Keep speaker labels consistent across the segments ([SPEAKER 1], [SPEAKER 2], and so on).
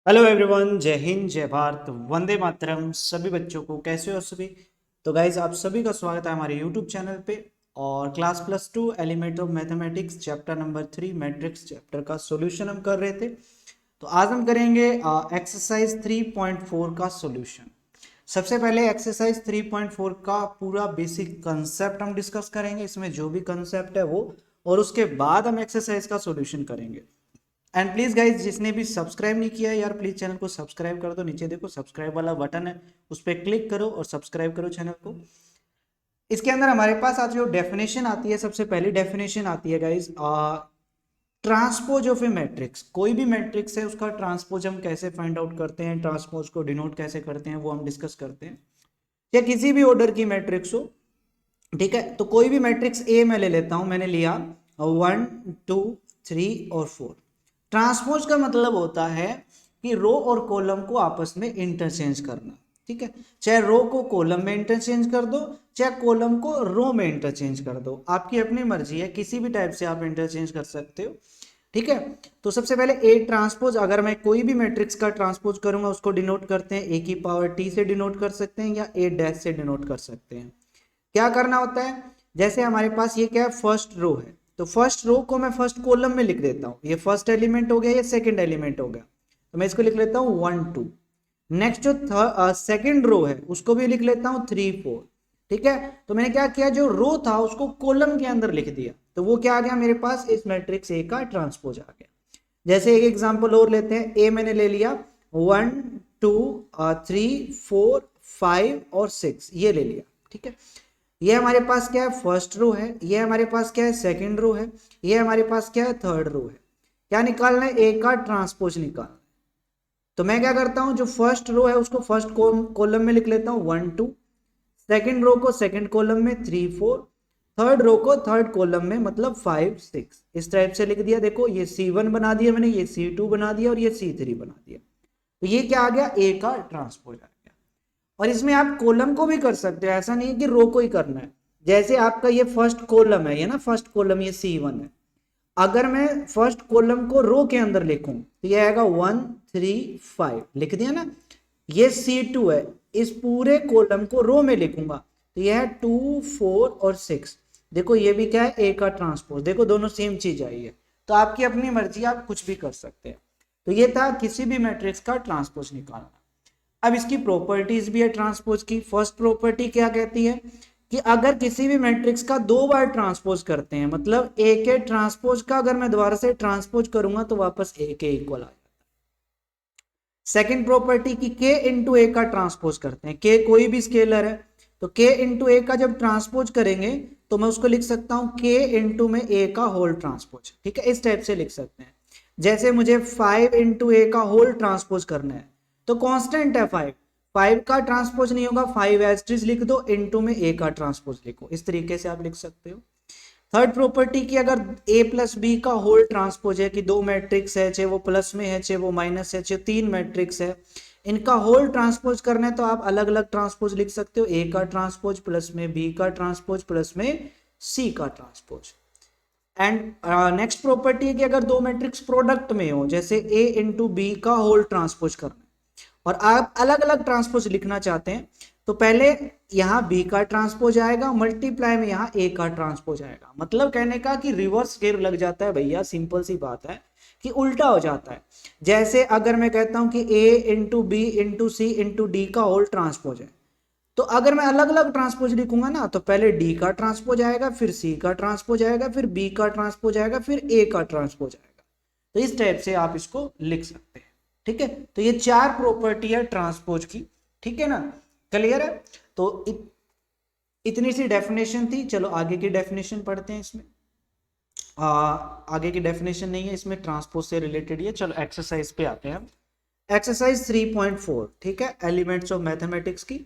[SPEAKER 1] Hello everyone, जय हिंद, जय भारत, वंदे मातरम। सभी बच्चों को कैसे हो सभी। तो गाइज आप सभी का स्वागत है हमारे यूट्यूब चैनल पे। और class +2 element of mathematics chapter number 3 matrix chapter का सॉल्यूशन हम कर रहे थे। तो आज हम करेंगे एक्सरसाइज 3.4 का सॉल्यूशन। सबसे पहले एक्सरसाइज 3.4 का पूरा बेसिक कंसेप्ट हम डिस्कस करेंगे, इसमें जो भी कंसेप्ट है वो, और उसके बाद हम एक्सरसाइज का सॉल्यूशन करेंगे। एंड प्लीज गाइज, जिसने भी सब्सक्राइब नहीं किया है यार, प्लीज चैनल को सब्सक्राइब कर दो। नीचे देखो सब्सक्राइब वाला बटन है, उस पर क्लिक करो और सब्सक्राइब करो चैनल को। इसके अंदर हमारे पास आज जो डेफिनेशन आती है, सबसे पहली डेफिनेशन आती है guys, transpose of A matrix. कोई भी मैट्रिक्स है उसका ट्रांसपोज हम कैसे फाइंड आउट करते हैं, ट्रांसपोज को डिनोट कैसे करते हैं, वो हम डिस्कस करते हैं। या किसी भी ऑर्डर की मैट्रिक्स हो, ठीक है। तो कोई भी मैट्रिक्स ए मैं ले लेता हूं, मैंने लिया 1 2 3 और 4। ट्रांसपोज का मतलब होता है कि रो और कॉलम को आपस में इंटरचेंज करना, ठीक है। चाहे रो को कॉलम में इंटरचेंज कर दो, चाहे कॉलम को रो में इंटरचेंज कर दो, आपकी अपनी मर्जी है, किसी भी टाइप से आप इंटरचेंज कर सकते हो, ठीक है। तो सबसे पहले ए ट्रांसपोज, अगर मैं कोई भी मैट्रिक्स का ट्रांसपोज करूंगा उसको डिनोट करते हैं ए की पावर टी से डिनोट कर सकते हैं या ए डैश से डिनोट कर सकते हैं। क्या करना होता है, जैसे हमारे पास ये क्या है, फर्स्ट रो है, तो फर्स्ट रो को मैं फर्स्ट कॉलम में लिख देता हूँ। ये फर्स्ट एलिमेंट हो गया, ये सेकंड एलिमेंट हो गया, तो मैं इसको लिख लेता हूँ 1 2। नेक्स्ट जो सेकंड रो है उसको भी लिख लेता हूँ 3 4, ठीक है। तो मैंने क्या किया, जो रो था उसको कॉलम के अंदर लिख दिया, तो वो क्या आ गया मेरे पास, इस मैट्रिक्स ए का ट्रांसपोज आ गया। जैसे एक एग्जांपल और लेते हैं, ए मैंने ले लिया 1 2 3 4 5 और 6, ये ले लिया, ठीक है। ये हमारे पास क्या है, फर्स्ट रो है, ये हमारे पास क्या है, सेकंड रो है, ये हमारे पास क्या है, थर्ड रो है। क्या निकालना है, ए का ट्रांसपोज निकालना। तो मैं क्या करता हूं, जो फर्स्ट रो है उसको फर्स्ट कॉलम में लिख लेता हूं 1 2, सेकंड रो को सेकंड कॉलम में 3 4, थर्ड रो को थर्ड कॉलम में मतलब 5 6, इस टाइप से लिख दिया। देखो ये C1 बना दिया मैंने, ये C2 बना दिया और ये C3 बना दिया। तो ये क्या आ गया, ए का ट्रांसपोज आ गया। और इसमें आप कॉलम को भी कर सकते हो, ऐसा नहीं है कि रो को ही करना है। जैसे आपका ये फर्स्ट कॉलम है, ये ना फर्स्ट कॉलम, ये C1 है। अगर मैं फर्स्ट कॉलम को रो के अंदर लिखूं तो ये आएगा 1 3 5, लिख दिया ना। ये C2 है, इस पूरे कॉलम को रो में लिखूंगा तो ये है 2 4 और 6। देखो ये भी क्या है, ए का ट्रांसपोज, देखो दोनों सेम चीज आई है। तो आपकी अपनी मर्जी, आप कुछ भी कर सकते हैं। तो ये था किसी भी मैट्रिक्स का ट्रांसपोज निकालना। अब इसकी प्रॉपर्टीज भी है ट्रांसपोज की। फर्स्ट प्रॉपर्टी क्या कहती है कि अगर किसी भी मैट्रिक्स का दो बार ट्रांसपोज करते हैं, मतलब ए के ट्रांसपोज का अगर मैं दोबारा से ट्रांसपोज करूंगा तो वापस ए के इक्वल आ जाता है। सेकेंड प्रॉपर्टी की के इंटू ए का ट्रांसपोज करते हैं, के कोई भी स्केलर है, तो के इंटू ए का जब ट्रांसपोज करेंगे तो मैं उसको लिख सकता हूं के इंटू में ए का होल ट्रांसपोज, ठीक है। इस टाइप से लिख सकते हैं। जैसे मुझे 5 इंटू ए का होल ट्रांसपोज करना है, तो कांस्टेंट है 5, 5 का ट्रांसपोज नहीं होगा, 5 एस्ट्रिस लिख दो, इनटू में ए का ट्रांसपोज लिखो, इस तरीके से आप लिख सकते हो। थर्ड प्रॉपर्टी की, अगर ए प्लस बी का होल ट्रांसपोज है, कि दो मैट्रिक्स है, चाहे वो प्लस में है चाहे वो माइनस है, चाहे तीन मैट्रिक्स है, इनका होल ट्रांसपोज करना है तो आप अलग अलग ट्रांसपोज लिख सकते हो। ए का ट्रांसपोज प्लस में बी का ट्रांसपोज प्लस में सी का ट्रांसपोज। एंड नेक्स्ट प्रॉपर्टी है कि अगर दो मैट्रिक्स प्रोडक्ट में हो, जैसे ए इंटू बी का होल ट्रांसपोज करना है और आप अलग अलग ट्रांसपोज लिखना चाहते हैं, तो पहले यहां बी का ट्रांसपोज आएगा, मल्टीप्लाई में यहां ए का ट्रांसपोज आएगा। मतलब कहने का कि रिवर्स गेयर लग जाता है भैया, सिंपल सी बात है कि उल्टा हो जाता है। जैसे अगर मैं कहता हूं कि A into B into C into D का होल ट्रांसपोज है, तो अगर मैं अलग अलग ट्रांसपोज लिखूंगा ना, तो पहले डी का ट्रांसपोज आएगा, फिर सी का ट्रांसपोज आएगा, फिर बी का ट्रांसपोज आएगा, फिर ए का ट्रांसपोज आएगा। तो इस टाइप से आप इसको लिख सकते हैं, ठीक है। तो ये चार प्रॉपर्टी है ट्रांसपोज की, ठीक है ना, क्लियर है। तो इतनी सी डेफिनेशन थी। चलो आगे की डेफिनेशन पढ़ते हैं। इसमें आगे की डेफिनेशन नहीं है, इसमें ट्रांसपोज से रिलेटेड ही है। चलो एक्सरसाइज पे आते हैं। एक्सरसाइज 3.4, ठीक है, एलिमेंट्स ऑफ मैथमेटिक्स की।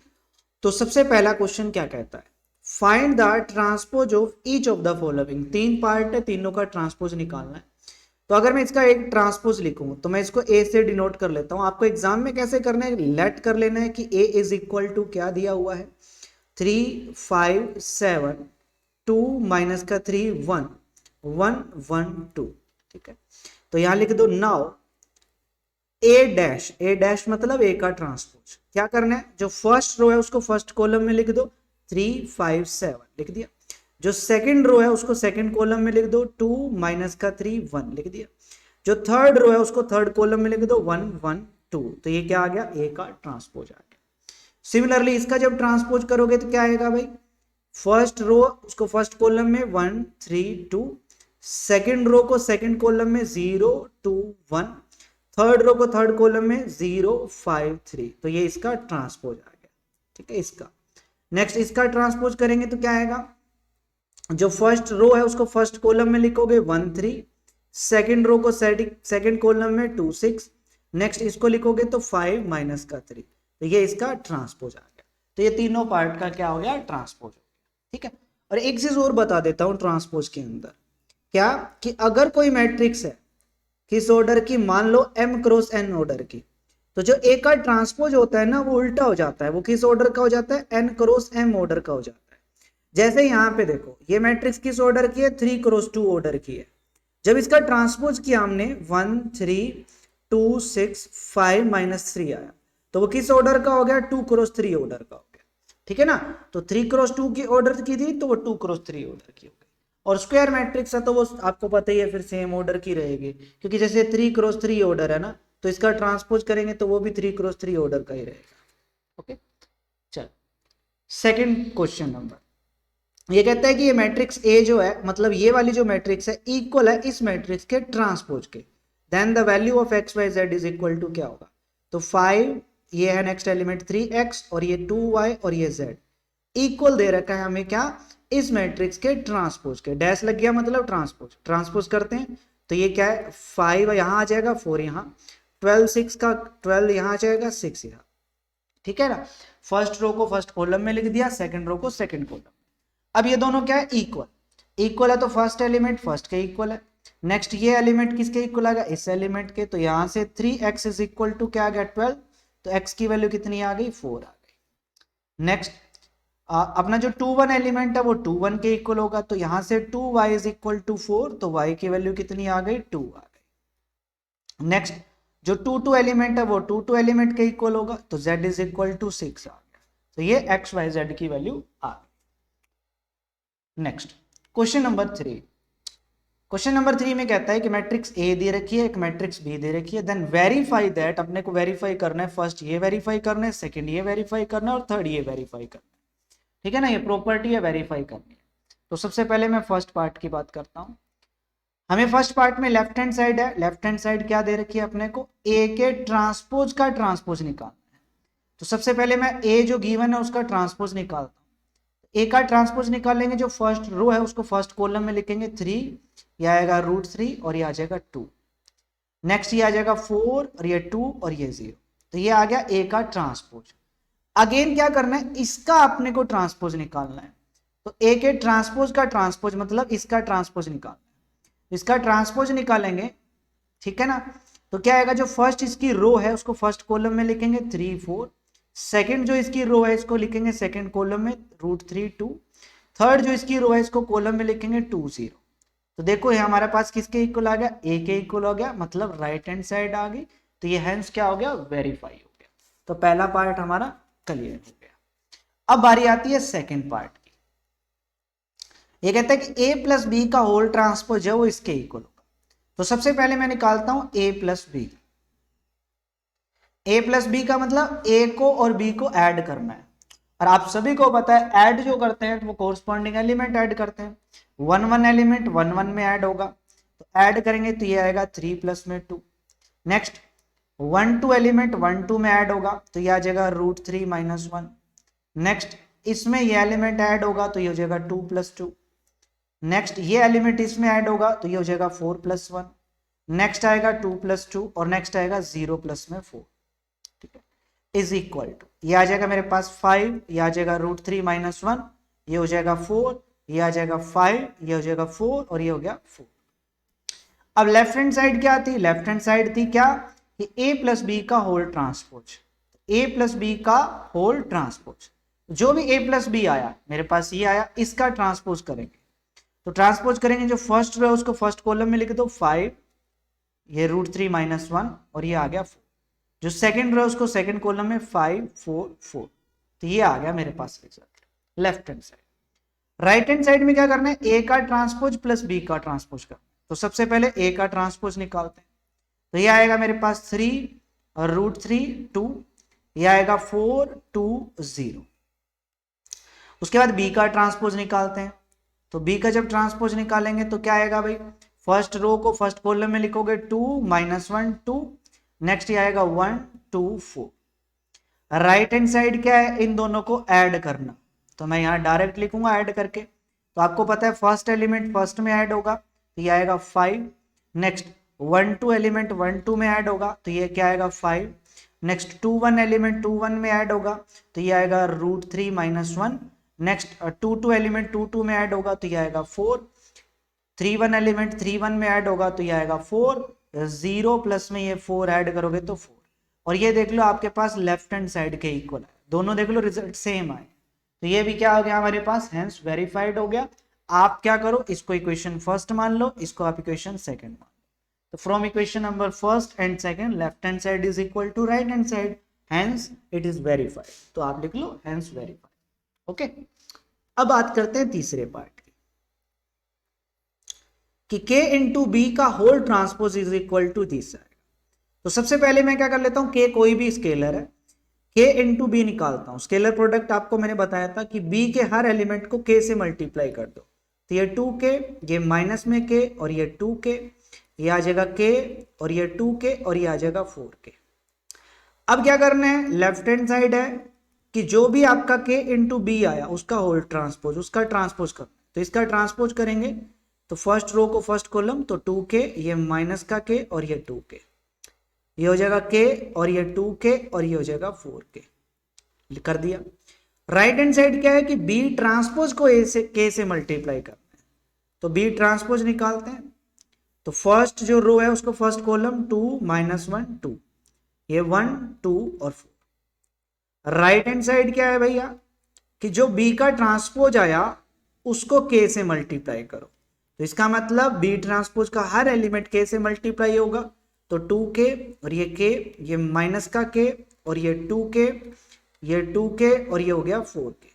[SPEAKER 1] तो सबसे पहला क्वेश्चन क्या कहता है, find the transpose of each of the following. तीन पार्ट है, तीनों का ट्रांसपोज निकालना है। तो अगर मैं इसका एक ट्रांसपोज लिखूं तो मैं इसको ए से डिनोट कर लेता हूं। आपको एग्जाम में कैसे करना है, लेट कर लेना है कि ए इज इक्वल टू क्या दिया हुआ है, 3 5 7, 2 माइनस का 3 1 1 1 2, ठीक है। तो यहां लिख दो नाउ ए डैश मतलब ए का ट्रांसपोज। क्या करना है, जो फर्स्ट रो है उसको फर्स्ट कॉलम में लिख दो 3 5 7 लिख दिया। जो सेकंड रो है उसको सेकंड कॉलम में लिख दो 2 माइनस का 3 1 लिख दिया। जो थर्ड रो है उसको थर्ड कॉलम में लिख दो 1 1 2। तो ये क्या आ गया, ए का ट्रांसपोज आ गया। सिमिलरली इसका जब ट्रांसपोज करोगे तो क्या आएगा भाई, फर्स्ट रो उसको फर्स्ट कॉलम में 1 3 2, सेकंड रो को सेकंड कॉलम में 0 2 1, थर्ड रो को थर्ड कॉलम में 0 5 3। तो ये इसका ट्रांसपोज आ गया। ठीक है, इसका नेक्स्ट इसका ट्रांसपोज करेंगे तो क्या आएगा, जो फर्स्ट रो है उसको फर्स्ट कॉलम में लिखोगे 1 3, सेकंड रो को सेकंड कॉलम में 2 6, नेक्स्ट इसको लिखोगे तो 5 माइनस का 3। तो ये इसका ट्रांसपोज आ गया। तो ये तीनों पार्ट का क्या हो गया, ट्रांसपोज हो गया। ठीक है, और एक चीज और बता देता हूं ट्रांसपोज के अंदर, क्या कि अगर कोई मैट्रिक्स है किस ऑर्डर की, मान लो m क्रॉस n ऑर्डर की, तो जो ए का ट्रांसपोज होता है ना वो उल्टा हो जाता है। वो किस ऑर्डर का हो जाता है, n क्रॉस m ऑर्डर का हो जाता है। जैसे यहाँ पे देखो ये मैट्रिक्स किस ऑर्डर की है, 3 क्रॉस 2 ऑर्डर की है। जब इसका ट्रांसपोज किया हमने 1 3 2 6 5 माइनस 3 आया, तो वो किस ऑर्डर का हो गया, 2 क्रॉस 3 ऑर्डर का हो गया। ठीक है ना, तो 3 क्रॉस 2 की ऑर्डर की थी तो वो 2 क्रॉस 3 ऑर्डर की हो गई। और स्क्वायर मैट्रिक्स है तो वो आपको पता ही है फिर सेम ऑर्डर की रहेगी, क्योंकि जैसे 3 क्रॉस 3 ऑर्डर है ना, तो इसका ट्रांसपोज करेंगे तो वो भी 3 क्रॉस 3 ऑर्डर का ही रहेगा। ओके, चल सेकंड क्वेश्चन नंबर, ये कहता है कि ये मैट्रिक्स ए जो है, मतलब ये वाली जो मैट्रिक्स है इक्वल है इस मैट्रिक्स के ट्रांसपोज के, then the value of X Y Z is equal to क्या होगा, तो 5 ये है नेक्स्ट एलिमेंट 3x और ये 2y और ये z इक्वल दे रखा है हमें क्या, इस मैट्रिक्स के ट्रांसपोज के। डैश लग गया मतलब ट्रांसपोज करते हैं तो ये क्या है, 5 यहाँ आ जाएगा 4 यहाँ, 12 6 का 12 यहाँ आ जाएगा 6 यहाँ। ठीक है ना, फर्स्ट रो को फर्स्ट कॉलम में लिख दिया, सेकंड रो को सेकंड कॉलम। अब ये दोनों क्या है, इक्वल है तो फर्स्ट एलिमेंट फर्स्ट के इक्वल है। नेक्स्ट ये एलिमेंट किसके इक्वल आ गया, इस एलिमेंट के। तो यहां से 3x इज इक्वल टू क्या आ गया 12, तो x की वैल्यू कितनी आ गई 4 आ गई। नेक्स्ट अपना जो 2 1 एलिमेंट है वो 2 1 के इक्वल होगा, तो यहां से 2y इज इक्वल टू 4, तो y की वैल्यू कितनी आ गई 2 आ गई। नेक्स्ट जो 2 2 एलिमेंट है वो 2 2 एलिमेंट के इक्वल होगा, तो z इज इक्वल टू 6 आ गया। तो ये x y z की वैल्यू आ गई। Next question number 3, question number 3 में कहता है कि मैट्रिक्स ए दे रखी है, एक मैट्रिक्स बी दे रखी है, देन वेरीफाई दैट, अपने को वेरीफाई करना है, फर्स्ट ये वेरीफाई करना है, सेकंड ये वेरीफाई करना है और थर्ड ये वेरीफाई करना है। ठीक है ना, ये प्रॉपर्टी है वेरीफाई करनी है। तो सबसे पहले मैं फर्स्ट पार्ट की बात करता हूं। हमें फर्स्ट पार्ट में लेफ्ट हैंड साइड है, लेफ्ट हैंड साइड क्या दे रखी है अपने को, ए के ट्रांसपोज का ट्रांसपोज निकालना है। तो सबसे पहले मैं ए जो गिवन है उसका ट्रांसपोज निकालता हूं। ए का ट्रांसपोज निकालेंगे, जो फर्स्ट रो है उसको फर्स्ट कॉलम में लिखेंगे 3, ये आएगा √3 और ये आ जाएगा 2। नेक्स्ट ये आ जाएगा 4 और ये 2 और ये 0। तो ये आ गया ए का ट्रांसपोज। अगेन क्या करना है, इसका अपने को ट्रांसपोज निकालना है। तो ए के ट्रांसपोज का ट्रांसपोज मतलब इसका ट्रांसपोज निकालना है, इसका ट्रांसपोज निकालेंगे। ठीक है ना, तो क्या आएगा, जो फर्स्ट इसकी रो है उसको फर्स्ट कॉलम में लिखेंगे 3 4, सेकंड जो इसकी रो है इसको लिखेंगे सेकंड कॉलम में √3 2, थर्ड जो इसकी रो है इसको कॉलम में लिखेंगे 2 0। तो देखो ये हमारे पास किसके इक्वल आ गया, ए के इक्वल हो गया, मतलब राइट हैंड साइड आ गई। तो ये हैंस क्या हो गया, वेरीफाई हो गया। तो पहला पार्ट हमारा क्लियर हो गया। अब बारी आती है सेकंड पार्ट की। ये कहता है कि a प्लस बी का होल ट्रांसपोज है वो इसके इक्वल होगा। तो सबसे पहले मैं निकालता हूं a plus B. a plus B का मतलब a को और b को ऐड करना है, और आप सभी को पता है ऐड जो करते हैं वो कोरस्पॉन्डिंग एलिमेंट ऐड करते हैं। 1 1 एलिमेंट 1 1 में ऐड होगा, तो ऐड करेंगे तो ये आएगा 3 प्लस में 2। नेक्स्ट 1 2 एलिमेंट 1 2 में ऐड होगा, तो ये आ जाएगा √3 - 1। नेक्स्ट इसमें ये एलिमेंट ऐड होगा तो ये हो जाएगा 2 प्लस 2। नेक्स्ट ये एलिमेंट इसमें ऐड होगा तो ये हो जाएगा 4 प्लस 1। नेक्स्ट आएगा 2 प्लस 2 और नेक्स्ट आएगा 0 प्लस में 4। ठीक है, इज इक्वल टू ये आ जाएगा मेरे पास 5, ये आ जाएगा √3 - 1, ये हो जाएगा 4, ये आ जाएगा 5, ये हो जाएगा 4 और ये हो गया 4। अब लेफ्ट हैंड साइड क्या थी, लेफ्ट हैंड साइड थी क्या, कि a प्लस बी का whole transpose, a plus B का होल ट्रांसपोज। जो भी a प्लस बी आया मेरे पास ये आया, इसका ट्रांसपोज करेंगे। तो ट्रांसपोज करेंगे, जो फर्स्ट रो है उसको फर्स्ट कॉलम में लिख दो 5, ये √3 - 1 और ये आ गया 4। जो सेकंड रो उसको सेकंड कॉलम में 5 4 4। तो ये आ गया मेरे पास result left hand side. Right hand side में क्या करना है, ए का ट्रांसपोज प्लस बी का ट्रांसपोज करना। तो सबसे पहले ए का ट्रांसपोज निकालते हैं। तो ये आएगा मेरे पास 3 और √3 2, ये आएगा 4 2 0। उसके बाद बी का ट्रांसपोज निकालते हैं। तो बी का जब ट्रांसपोज निकालेंगे तो क्या आएगा भाई, फर्स्ट रो को फर्स्ट कॉलम में लिखोगे 2 -1 2, नेक्स्ट ये आएगा 1 2 4। राइट हैंड साइड क्या है, इन दोनों को ऐड करना। तो मैं यहाँ डायरेक्ट लिखूंगा ऐड करके। तो आपको पता है फर्स्ट एलिमेंट फर्स्ट में ऐड होगा तो ये आएगा 5। नेक्स्ट 1 2 एलिमेंट 1 2 में ऐड होगा तो ये क्या आएगा 5। नेक्स्ट 2 1 एलिमेंट 2 1 में ऐड होगा तो ये आएगा √3 -1। नेक्स्ट 2 2 एलिमेंट 2 2 में ऐड होगा तो ये आएगा 4। 3 1 एलिमेंट 3 1 में ऐड होगा तो ये आएगा 4। 0 प्लस में ये 4 ऐड करोगे तो 4। और ये देख लो आपके पास लेफ्ट हैंड साइड के इक्वल है, दोनों देख लो रिजल्ट सेम आए। तो ये भी क्या हो गया हमारे पास, हेंस वेरीफाइड हो गया। आप क्या करो, इसको इक्वेशन फर्स्ट मान लो, इसको आप इक्वेशन सेकंड मान लो। तो from equation number first and second left hand side is equal to right hand side, hence it is verified. तो आप लिख लो हेंस वेरीफाइड। ओके, अब बात करते हैं तीसरे पार्ट की कि k इंटू बी का whole transpose is equal to this. तो सबसे पहले मैं क्या कर लेता हूं, k कोई भी स्केलर है, k इंटू बी निकालता हूं। स्केलर प्रोडक्ट आपको मैंने बताया था कि b के हर एलिमेंट को k से मल्टीप्लाई कर दो। तो ये 2k, ये माइनस में k और ये 2k, ये आ जाएगा k और ये 2k और ये आ जाएगा 4k। अब क्या करना है, लेफ्ट हैंड साइड है कि जो भी आपका k इंटू बी आया उसका होल ट्रांसपोज, उसका ट्रांसपोज करना। तो इसका ट्रांसपोज करेंगे तो फर्स्ट रो को फर्स्ट कॉलम तो 2k, ये माइनस का k और ये 2k, ये हो जाएगा k और ये 2k और ये हो जाएगा 4k। कर दिया। राइट हैंड साइड क्या है कि b ट्रांसपोज को a से k से मल्टीप्लाई करना है। तो b ट्रांसपोज निकालते हैं। तो फर्स्ट जो रो है उसको फर्स्ट कॉलम 2 -1 2, ये 1 2 और 4। राइट हैंड साइड क्या है भैया कि जो b का ट्रांसपोज आया उसको k से मल्टीप्लाई करो। तो इसका मतलब b ट्रांसपोज का हर एलिमेंट k से मल्टीप्लाई होगा। तो 2k और ये k, ये माइनस का k और ये 2k, ये 2k और ये हो गया 4k।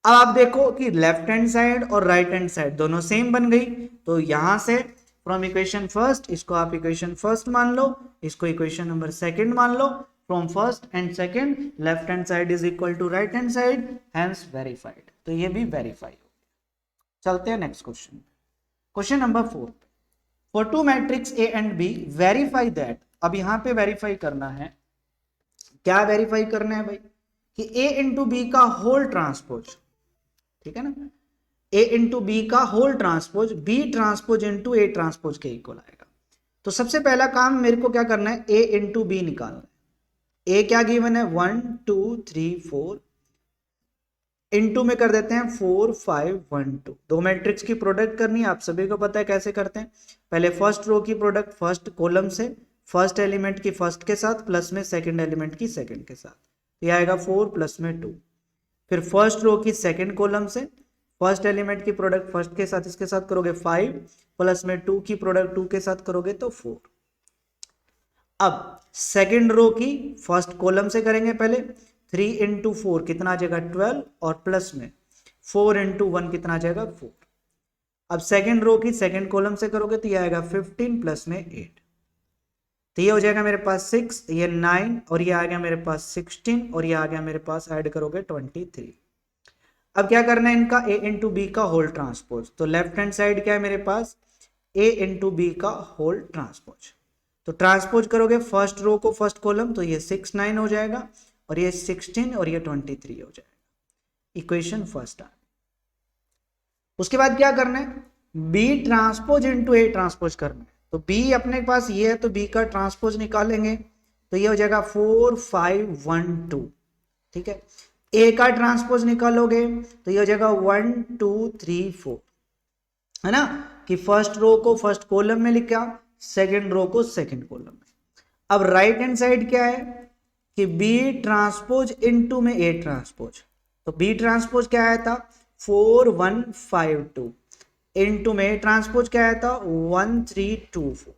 [SPEAKER 1] अब आप देखो कि लेफ्ट हैंड साइड और राइट हैंड साइड दोनों सेम बन गई। तो यहां से फ्रॉम इक्वेशन फर्स्ट इसको आप इक्वेशन फर्स्ट मान लो, इसको इक्वेशन नंबर सेकंड मान लो। From first and second left hand side is equal to right hand side, hence verified. तो ये भी वेरीफाई हो गया। चलते हैं next question. Question number 4, for two matrix A and B verify that. अब यहां पे वेरीफाई करना है, क्या वेरीफाई करना है भाई कि ए इंटू बी का होल ट्रांसपोज, ठीक है ना, ए इंटू बी का whole transpose B transpose into A transpose के इक्वल आएगा। तो सबसे पहला काम मेरे को क्या करना है, ए इंटू बी निकालना है। ए क्या गिवन है 1 2 3 4, इनटू में कर देते हैं 4 5 1 2। दो मैट्रिक्स की प्रोडक्ट करनी है, आप सभी को पता है कैसे करते हैं। पहले फर्स्ट रो की प्रोडक्ट फर्स्ट कॉलम से फर्स्ट एलिमेंट की फर्स्ट के साथ प्लस में सेकंड एलिमेंट की सेकंड के साथ, ये आएगा 4 प्लस में 2। फिर फर्स्ट रो की सेकंड कॉलम से फर्स्ट एलिमेंट की प्रोडक्ट फर्स्ट के साथ इसके साथ करोगे 5 प्लस में 2 की प्रोडक्ट 2 के साथ करोगे तो 4। अब सेकंड रो की फर्स्ट कॉलम से करेंगे पहले 3 इंटू 4 कितना आ जाएगा 12 और प्लस में 4 इंटू 1 कितना आ जाएगा 4। अब सेकंड रो की सेकंड कॉलम से करोगे तो ये आएगा 15 प्लस में 8, तो ये हो जाएगा मेरे पास 6, ये 9 और ये आ गया मेरे पास 16 और ये आ गया मेरे पास ऐड करोगे 23। अब क्या करना है इनका a इंटू बी का होल ट्रांसपोज। तो लेफ्ट हैंड साइड क्या है मेरे पास a इंटू बी का होल ट्रांसपोज। तो ट्रांसपोज करोगे फर्स्ट रो को फर्स्ट कॉलम तो ये 6 9 हो जाएगा और ये 16 और ये 23 हो जाएगा। इक्वेशन फर्स्ट आ। उसके बाद क्या करना है, b transpose into a transpose करना है। तो b अपने पास ये है तो b का ट्रांसपोज निकालेंगे तो ये हो जाएगा 4 5 1 2, ठीक है। a का ट्रांसपोज निकालोगे तो ये हो जाएगा 1 2 3 4, है ना, कि फर्स्ट रो को फर्स्ट कॉलम में लिखा सेकंड रो को सेकंड कॉलम में। अब राइट हैंड साइड क्या है कि b ट्रांसपोज इंटू में a ट्रांसपोज। तो b ट्रांसपोज क्या आया था 4 1 5 2 इंटू में ट्रांसपोज क्या आया था 1 3 2 4।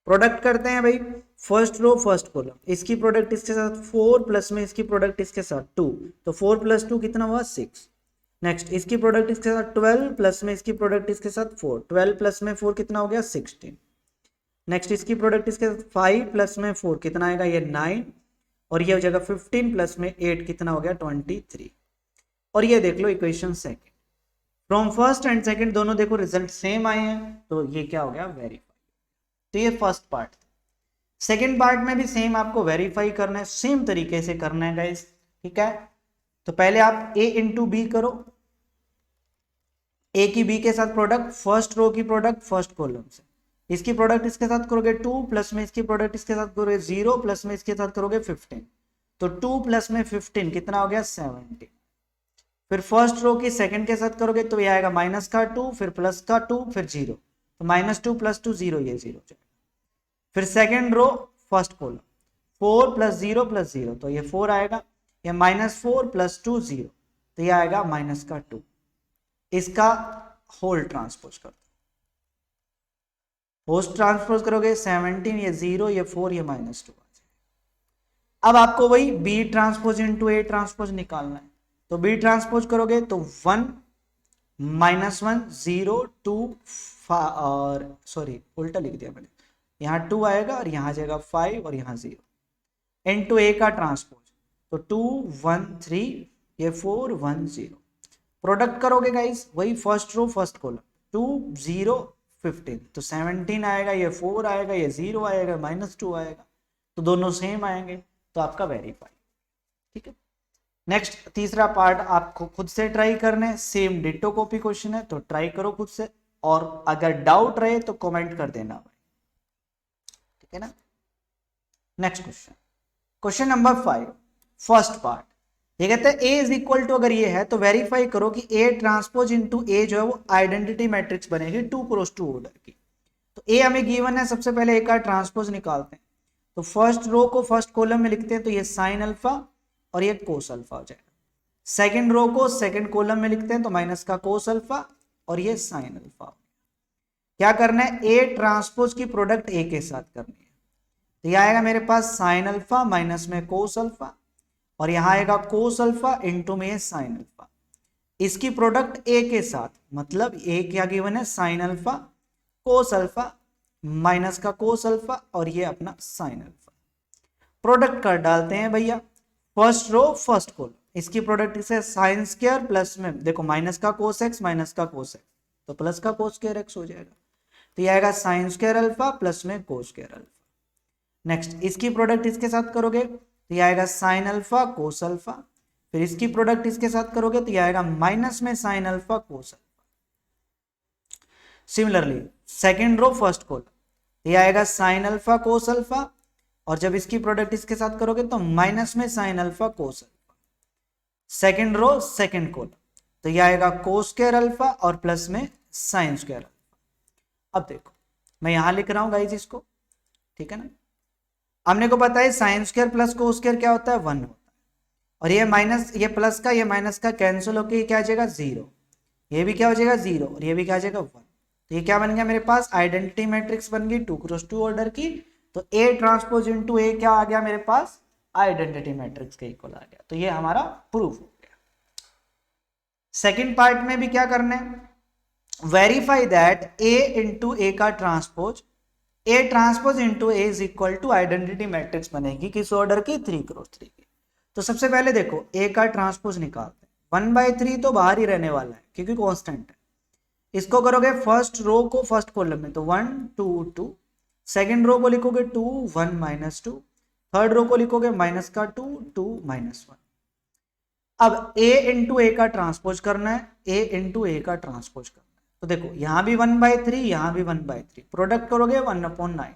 [SPEAKER 1] प्रोडक्ट करते हैं भाई, फर्स्ट रो फर्स्ट कॉलम, इसकी प्रोडक्ट इसके साथ 4 प्लस में इसकी प्रोडक्ट इसके साथ 2, तो 4 प्लस 2 कितना हुआ 6। नेक्स्ट इसकी प्रोडक्ट इसके साथ 12 प्लस में इसकी प्रोडक्ट इसके साथ 4, 12 प्लस में 4 कितना हो गया 16। नेक्स्ट इसकी प्रोडक्ट इसके साथ 5 प्लस में 4 कितना आएगा ये 9, और ये हो जाएगा 15 प्लस में 8 कितना हो गया 23। और ये देख लो equation second, from first and second दोनों देखो रिजल्ट सेम आए हैं, तो ये क्या हो गया वेरीफाई। तो ये फर्स्ट पार्ट। सेकंड पार्ट में भी सेम आपको वेरीफाई करना है, सेम तरीके से करना है गाइस, ठीक है। तो पहले आप a इंटू बी करो, a की b के साथ प्रोडक्ट, फर्स्ट रो की प्रोडक्ट फर्स्ट कॉलम से, इसकी प्रोडक्ट इसके साथ करोगे 2 प्लस में इसकी प्रोडक्ट इसके साथ करोगे 0 प्लस में इसके साथ करोगे 15, तो 2 प्लस में 15 कितना हो गया 70। फिर फर्स्ट रो की सेकंड के साथ करोगे तो ये आएगा माइनस का 2, फिर प्लस का 2, फिर 0, तो -2 + 2 0, ये 0 जाएगा। फिर सेकंड रो फर्स्ट कॉलम 4 + 0 + 0, तो ये 4 आएगा, ये -4 + 2 0, तो ये आएगा माइनस का 2। इसका होल ट्रांसपोज कर दो, पोस्ट ट्रांसपोज करोगे 17, ये 0, ये 4, ये -2 आ जाएगा। अब आपको वही B transpose into A transpose निकालना है, तो बी ट्रांसपोज करोगे तो 1 -1 0 2 और सॉरी उल्टा लिख दिया मैंने, यहाँ 2 आएगा और यहाँ जाएगा 5 और यहाँ 0 इंटू ए का ट्रांसपोज, तो 2 1 3, ये 4 1 0। प्रोडक्ट करोगे गाइस वही फर्स्ट रो फर्स्ट कॉलम, 2 0 15, तो 17 आएगा, ये 4 आएगा, ये 0 आएगा, -2 आएगा, तो दोनों सेम आएंगे, तो आपका वेरीफाई, ठीक है। नेक्स्ट तीसरा पार्ट आपको खुद से ट्राई करना है, सेम डिटो कॉपी क्वेश्चन है, तो ट्राई करो खुद से, और अगर डाउट रहे तो कमेंट कर देना भाई, ठीक है ना। Next question, question number 5 first part, ये कहते हैं A इज इक्वल टू, अगर ये है तो वेरीफाई करो कि A ट्रांसपोज इंटू A जो है वो आइडेंटिटी मैट्रिक्स बनेगी 2 क्रॉस 2 ऑर्डर की। तो A हमें गिवन है, सबसे पहले A का ट्रांसपोज निकालते हैं, तो फर्स्ट रो को फर्स्ट कॉलम में लिखते हैं, तो ये साइन अल्फा और ये कोस अल्फा हो जाएगा। सेकंड रो को सेकंड कॉलम में लिखते हैं, तो माइनस का कोस अल्फा और ये साइन अल्फा। क्या करना है, A ट्रांसपोज की प्रोडक्ट A के साथ करनी है, तो ये आएगा मेरे पास साइन अल्फा माइनस में कोस अल्फा, और यहां आएगा कोस अल्फा इंटू में साइन अल्फा। इसकी प्रोडक्ट ए के साथ, मतलब ए क्या गिवन है sign alpha cos alpha minus का कोस अल्फा और ये अपना साइन अल्फा। प्रोडक्ट कर डालते हैं भैया, फर्स्ट रो फर्स्ट कॉलम, इसकी प्रोडक्ट इसे साइन स्क्वायर प्लस में देखो माइनस का कोस एक्स माइनस का कोस एक्स, तो प्लस का कोस स्क्वायर एक्स हो जाएगा, तो ये आएगा साइन स्क्वायर अल्फा प्लस में कोस स्क्वायर अल्फा। नेक्स्ट इसकी प्रोडक्ट इसके साथ करोगे तो ये आएगा साइन अल्फा कोस अल्फा, फिर इसकी प्रोडक्ट इसके साथ करोगे तो ये आएगा माइनस में sine alpha cos alpha. Similarly second row first column, ये आएगा साइन अल्फा कोस अल्फा, और जब इसकी प्रोडक्ट इसके साथ करोगे तो माइनस में sine alpha cos alpha. Second row second column, तो ये आएगा कोस स्क्वायर अल्फा और प्लस में साइन स्क्वायर अल्फा। अब देखो मैं यहां लिख रहा हूं गाइस इसको, ठीक है ना। हमने को पता है sine square plus cos square क्या होता है 1 होता है, और ये माइनस ये प्लस का ये माइनस का कैंसिल होकर ये क्या आ जाएगा 0, ये भी क्या हो जाएगा 0 और ये भी क्या आ जाएगा 1, तो ये क्या बन गया मेरे पास आइडेंटिटी मैट्रिक्स बन गई 2 क्रॉस 2 ऑर्डर की। तो A ट्रांसपोज इनटू A क्या आ गया मेरे पास आइडेंटिटी मैट्रिक्स के इक्वल आ गया, तो ये हमारा प्रूफ हो गया। सेकेंड पार्ट में भी क्या करना है, verify that A into A का transpose A transpose into A is equal to identity matrix बनेगी किस ऑर्डर की 3 क्रॉस 3 की। तो सबसे पहले देखो A का ट्रांसपोज निकालते हैं, 1/3 तो बाहर ही रहने वाला है क्योंकि कांस्टेंट है। इसको करोगे फर्स्ट रो को फर्स्ट कॉलम में तो 1 2 2, सेकंड रो को लिखोगे 2 1 -2, थर्ड रो को लिखोगे माइनस का 2 2 -1। अब A इंटू A का ट्रांसपोज करना है, A इंटू A का ट्रांसपोज करना है, तो देखो यहां भी 1/3 यहां भी 1/3, प्रोडक्ट करोगे 1/9।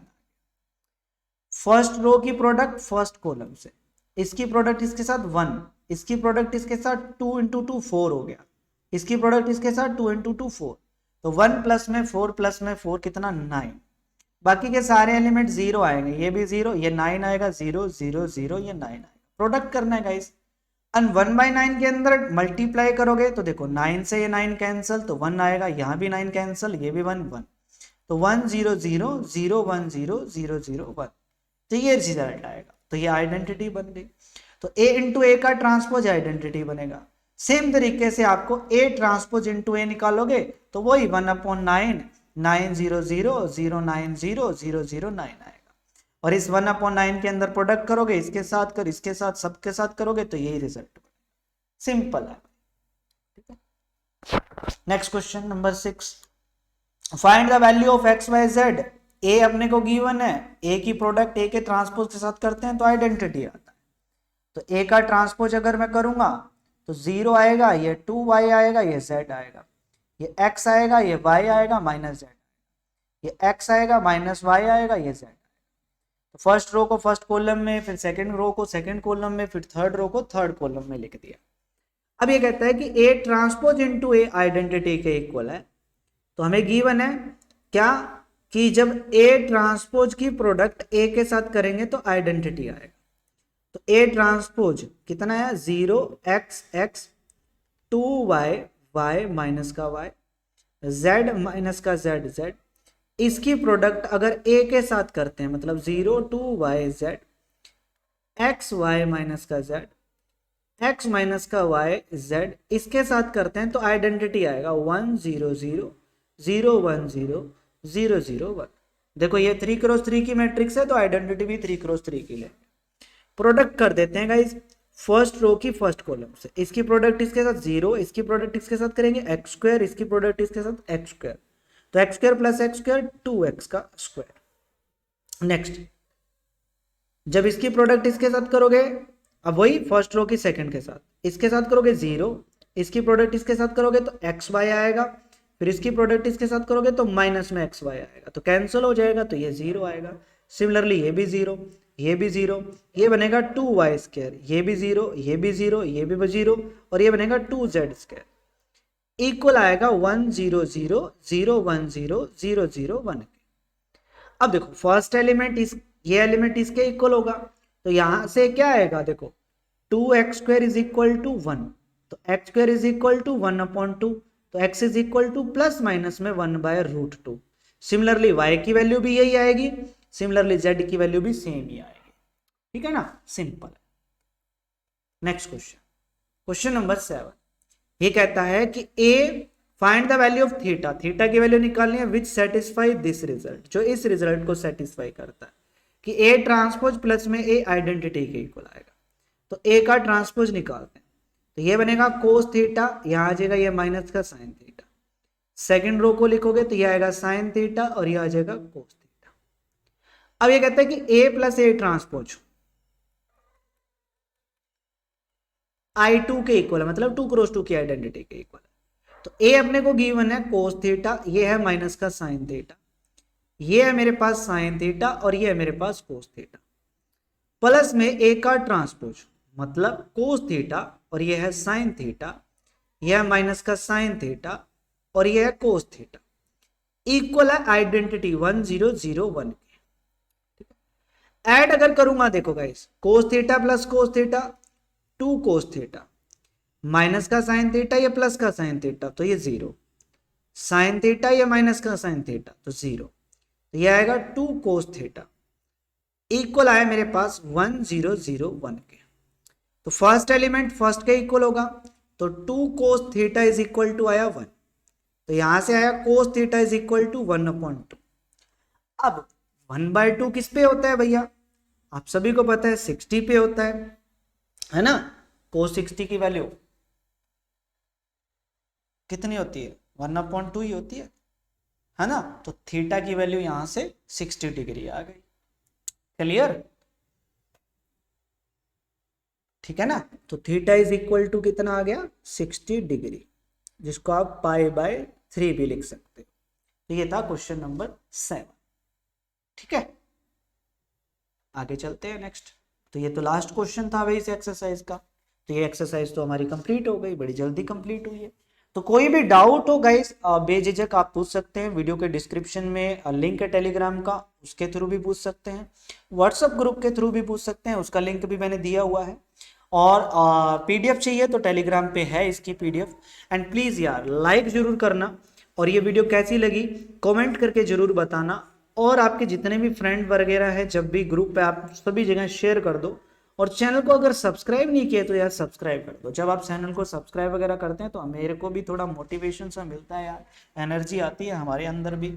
[SPEAKER 1] फर्स्ट रो की प्रोडक्ट फर्स्ट कॉलम से, इसकी प्रोडक्ट इसके साथ 1, इसकी प्रोडक्ट इसके साथ 2 × 2 4 हो गया, इसकी प्रोडक्ट इसके साथ 2 × 2 4, तो 1 प्लस में 4 प्लस में 4 कितना 9, बाकी के सारे एलिमेंट 0 आएंगे, ये भी 0, ये 9 आएगा 0 0 0, ये 9 आएगा। प्रोडक्ट करना है गाइस, एंड 1/9 के अंदर मल्टीप्लाई करोगे तो देखो 9 से ये 9 कैंसिल, तो 1 आएगा, यहाँ भी 9 कैंसिल, ये भी 1 1, तो 1 0 0 0 1 0 0 0 1, तो ये रिजल्ट आएगा, तो ये आइडेंटिटी बन गई। तो ए इंटू ए का ट्रांसपोज आइडेंटिटी बनेगा। सेम तरीके से आपको ए ट्रांसपोज इंटू ए निकालोगे तो वही 1/9 आएगा। और इस 1/9 के अंदर प्रोडक्ट करोगे, इसके साथ कर, इसके साथ, सबके साथ करोगे तो यही रिजल्ट। सिंपल है, ठीक है। Next question number 6, find the value of X Y Z. ए अपने को गिवन है, ए की प्रोडक्ट ए के ट्रांसपोज के साथ करते हैं तो आइडेंटिटी आता है। तो ए का ट्रांसपोज अगर मैं करूंगा तो 0 आएगा, ये 2y आएगा, ये z आएगा, ये x आएगा, ये y आएगा माइनस z, ये x आएगा माइनस y आएगा, ये z। तो फर्स्ट रो को फर्स्ट कॉलम में, फिर सेकंड रो को सेकंड कॉलम में, फिर थर्ड रो को थर्ड कॉलम में लिख दिया। अब ये कहता है कि A transpose into A identity के इक्वल है। तो हमें गिवन है क्या कि जब ए ट्रांसपोज की प्रोडक्ट ए के साथ करेंगे तो आइडेंटिटी आएगा। तो ए ट्रांसपोज कितना है, 0x 2y y माइनस का y z माइनस का z इसकी प्रोडक्ट अगर ए के साथ करते हैं मतलब 0 2y z x y minus का z x माइनस का y z इसके साथ करते हैं तो आइडेंटिटी आएगा 1 0 0 0 1 0 0 0 1। देखो ये 3x3 की मैट्रिक्स है तो आइडेंटिटी भी 3x3 की ले। प्रोडक्ट कर देते हैं गाइस फर्स्ट रो की फर्स्ट कॉलम से, इसकी प्रोडक्ट इसके साथ 0, इसकी प्रोडक्ट इसके साथ करेंगे x स्क्वायर, इसकी प्रोडक्ट इसके साथ x स्क्वायर, तो x square plus x square 2x का स्क्वायर। नेक्स्ट जब इसकी प्रोडक्ट इसके साथ करोगे, अब वही फर्स्ट रो की सेकंड के साथ, इसके साथ करोगे 0, इसकी प्रोडक्ट इसके साथ करोगे तो एक्स वाई आएगा, फिर इसकी प्रोडक्ट इसके साथ करोगे तो माइनस में एक्स वाई आएगा, तो कैंसिल हो जाएगा तो ये 0 आएगा। सिमिलरली ये भी 0, ये भी 0, ये बनेगा 2y स्क्वायर, ये भी 0, ये भी 0, ये भी 0 और ये बनेगा 2z स्क्वायर इक्वल आएगा 1 0 0 0 1 0 0 0 1। अब देखो फर्स्ट एलिमेंट ये एलिमेंट इसके इक्वल होगा, तो यहां से क्या आएगा, देखो 2x square is equal to 1, तो x square is equal to 1/2, तो x is equal to plus minus में 1/√2। सिमिलरली y की वैल्यू भी यही आएगी, सिमिलरली z की वैल्यू भी सेम ही आएगी, ठीक है ना, simple. Next question, question number 7, ये कहता है कि a find the value of theta, theta की वैल्यू निकालनी है विच सेटिस्फाई दिस रिजल्ट, जो इस रिजल्ट को सेटिस्फाई करता है कि a ट्रांसपोज प्लस में a आइडेंटिटी के इक्वल आएगा। तो a का ट्रांसपोज निकालते हैं, तो ये बनेगा कोस थीटा, यहाँ आ जाएगा ये माइनस का साइन थीटा, सेकेंड रो को लिखोगे तो ये आएगा साइन थीटा और ये आ जाएगा कोस थीटा। अब ये कहता है कि a plus A transpose I2 के इक्वल है, मतलब 2x2 की आइडेंटिटी के इक्वल है। तो a अपने को गिवन है कोस थीटा, ये है माइनस का साइन थीटा, ये है मेरे पास साइन थीटा और ये है मेरे पास कोस थीटा, प्लस में a का ट्रांसपोज मतलब कोस थीटा और ये है साइन थीटा, यह है माइनस का साइन थीटा और ये है कोस थीटा, इक्वल है आइडेंटिटी 1 0 0 1 के। ऐड अगर करूंगा देखो guys, cos theta plus cos theta 2 cos theta minus का साइन थीटा या प्लस का साइन थीटा तो ये 0, साइन थीटा या माइनस का साइन थीटा तो 0, तो ये आएगा 2 कोस थीटा इक्वल आया मेरे पास 1 0 0 1 के। तो फर्स्ट एलिमेंट फर्स्ट के इक्वल होगा, तो 2 cos theta is equal to आया 1, तो यहां से आया cos theta is equal to 1/2। अब 1/2 किस पे होता है भैया, आप सभी को पता है 60 पे होता है ना। कोस 60 की वैल्यू कितनी होती है, 1/2 ही होती है ना। तो थीटा की वैल्यू यहां से 60 डिग्री आ गई, क्लियर, ठीक है ना। तो थीटा इज इक्वल टू कितना आ गया 60 डिग्री, जिसको आप π/3 भी लिख सकते हो। तो ये था क्वेश्चन नंबर 7, ठीक है। आगे चलते हैं नेक्स्ट। तो ये तो लास्ट क्वेश्चन था भाई इस एक्सरसाइज का, तो ये एक्सरसाइज तो हमारी कंप्लीट हो गई, बड़ी जल्दी कंप्लीट हुई है। तो कोई भी डाउट हो गाइस बेझिझक आप पूछ सकते हैं, वीडियो के डिस्क्रिप्शन में लिंक है टेलीग्राम का, उसके थ्रू भी पूछ सकते हैं, व्हाट्सएप ग्रुप के थ्रू भी पूछ सकते हैं, उसका लिंक भी मैंने दिया हुआ है। और पीडीएफ चाहिए तो टेलीग्राम पे है इसकी पीडीएफ। एंड प्लीज़ यार लाइक जरूर करना, और ये वीडियो कैसी लगी कमेंट करके जरूर बताना। और आपके जितने भी फ्रेंड वगैरह है, जब भी ग्रुप पे आप सभी जगह शेयर कर दो। और चैनल को अगर सब्सक्राइब नहीं किया तो यार सब्सक्राइब कर दो। जब आप चैनल को सब्सक्राइब वगैरह करते हैं तो मेरे को भी थोड़ा मोटिवेशन सा मिलता है यार, एनर्जी आती है हमारे अंदर भी।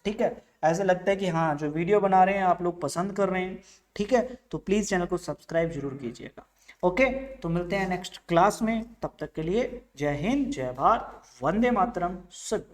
[SPEAKER 1] ठीक है, ऐसा लगता है कि हाँ जो वीडियो बना रहे हैं आप लोग पसंद कर रहे हैं। ठीक है, तो प्लीज़ चैनल को सब्सक्राइब जरूर कीजिएगा। ओके, तो मिलते हैं नेक्स्ट क्लास में, तब तक के लिए जय हिंद, जय भारत, वंदे मातरम सब।